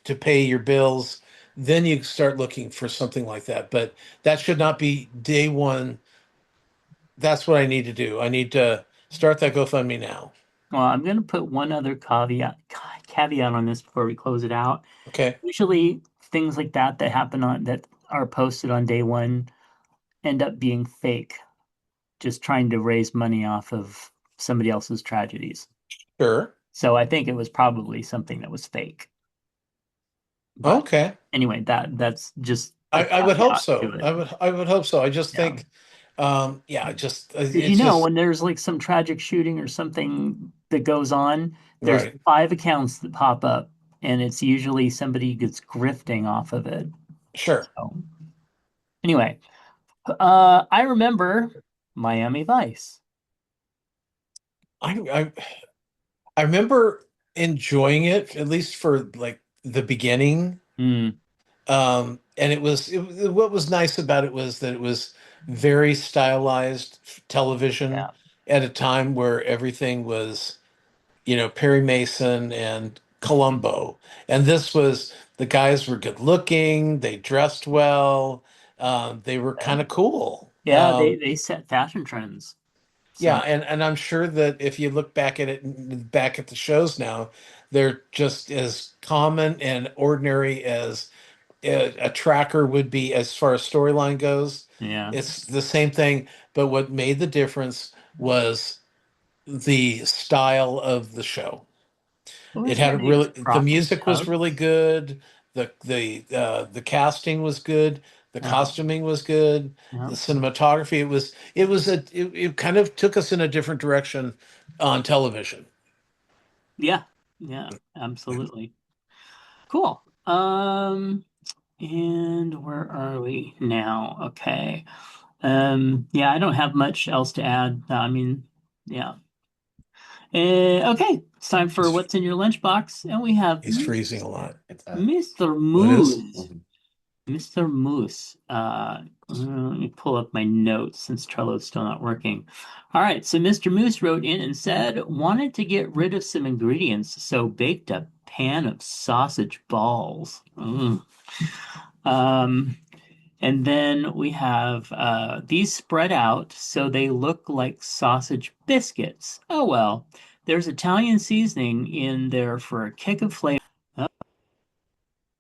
to pay your bills, then you start looking for something like that. But that should not be day one. That's what I need to do. I need to start that GoFundMe now. Well, I'm going to put one other caveat on this before we close it out. Okay, Usually, things like that happen on that are posted on day one end up being fake, just trying to raise money off of somebody else's tragedies. sure. So I think it was probably something that was fake. But Okay. anyway, that's just a I would hope caveat to so. it. I would hope so. I just Yeah. think, yeah, just Because it's just when there's like some tragic shooting or something that goes on, there's right. 5 accounts that pop up, and it's usually somebody gets grifting off of it. Sure. So anyway, I remember Miami Vice. I I I remember enjoying it at least for like the beginning. Hmm. And what was nice about it was that it was very stylized television Yeah. at a time where everything was, Perry Mason and Columbo. And this was the guys were good looking, they dressed well, they were Yeah. kind of cool. Yeah, they set fashion trends. Yeah, So and I'm sure that if you look back at it, back at the shows now, they're just as common and ordinary as a tracker would be as far as storyline goes. yeah. It's the same thing, but what made the difference was the style of the show. What It was her had a name? really the Crockett music was really Tubbs? good, the casting was good, the Uh-huh. costuming was good, Yeah. the cinematography it kind of took us in a different direction on television. Yeah. Yeah, absolutely. Cool. And where are we now? Okay. Yeah, I don't have much else to add. I mean, yeah. Okay, it's time for He's what's in your lunchbox, and we have he's freezing a lot. Mr. What is? Moose. Mr. Moose. Let me pull up my notes since Trello's still not working. All right, so Mr. Moose wrote in and said, wanted to get rid of some ingredients, so baked a pan of sausage balls. Mm. Um, and then we have these spread out so they look like sausage biscuits. Oh well, there's Italian seasoning in there for a kick of flavor.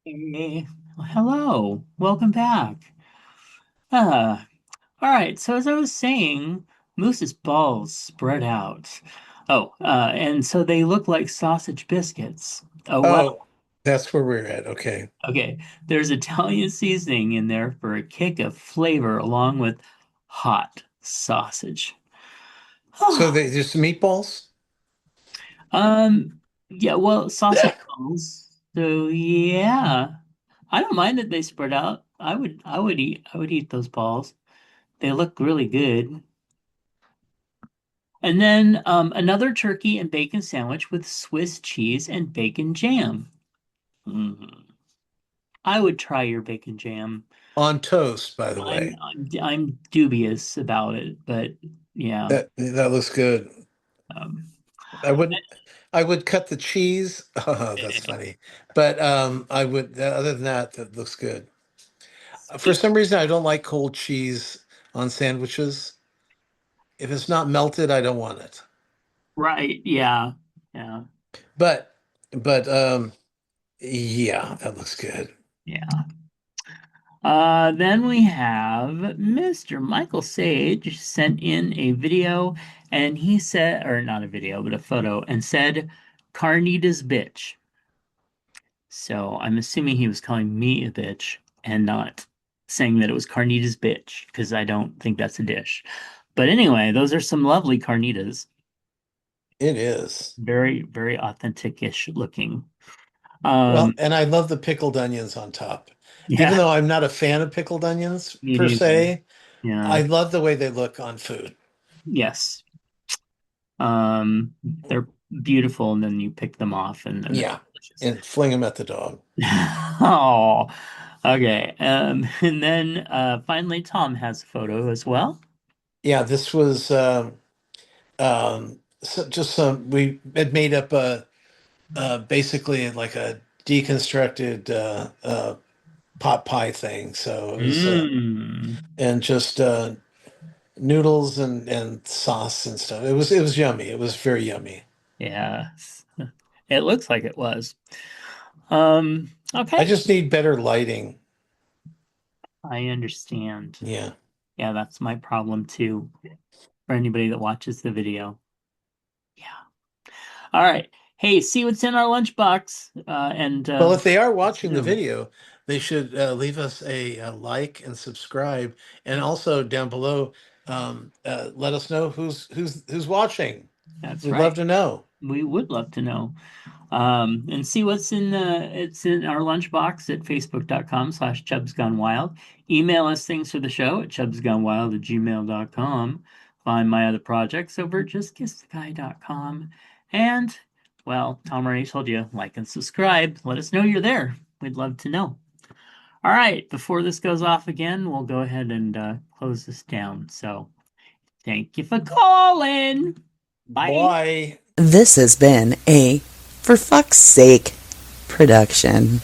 Okay. Hello, welcome back. Uh, all right, so as I was saying, Moose's balls spread out. Oh, and so they look like sausage biscuits. Oh well. Oh, that's where we're at. Okay. Okay, there's Italian seasoning in there for a kick of flavor along with hot sausage. So they just meatballs? Um, yeah, well, sausage balls. So yeah, I don't mind that they spread out. I would eat those balls. They look really good. And then another turkey and bacon sandwich with Swiss cheese and bacon jam. Mhm. I would try your bacon jam. On toast, by the way. I'm dubious about it, but yeah. That looks good. Um, I wouldn't I would cut the cheese. Oh, that's funny. But I would other than that, that looks good. For some reason I don't like cold cheese on sandwiches. If it's not melted, I don't want it. right, yeah, yeah, But yeah, that looks good. yeah. Then we have Mr. Michael Sage sent in a video, and he said, or not a video, but a photo, and said, Carnita's bitch. So I'm assuming he was calling me a bitch and not saying that it was Carnita's bitch, because I don't think that's a dish. But anyway, those are some lovely carnitas. It is. Very, very authentic-ish looking. Well, and I love the pickled onions on top. Even Yeah, though I'm not a fan of pickled onions me per neither. se, Yeah. I love the way they look on food. Yes. They're beautiful, and then you pick them off, and they're Yeah. delicious. And fling them at the dog. Oh, okay. And then finally, Tom has a photo as well. Yeah, this was just some, we had made up a basically like a deconstructed pot pie thing. So it was Mm, and just noodles and sauce and stuff. It was yummy. It was very yummy. yes. It looks like it was. I Okay. just need better lighting. I understand. Yeah. Yeah, that's my problem too. For anybody that watches the video. Yeah. All right. Hey, see what's in our lunchbox. And Well, if they are let us watching the know. video, they should leave us a like and subscribe, and also down below, let us know who's watching. That's We'd love right. to know. We would love to know. And see what's in it's in our lunchbox at facebook.com/chubsgonewild. Email us things for the show at chubsgonewild@gmail.com. Find my other projects over at justkisstheguy.com. And, well, Tom already told you, like and subscribe. Let us know you're there. We'd love to know. All right, before this goes off again, we'll go ahead and close this down. So thank you for calling. Bye. Bye. This has been a For Fuck's Sake production.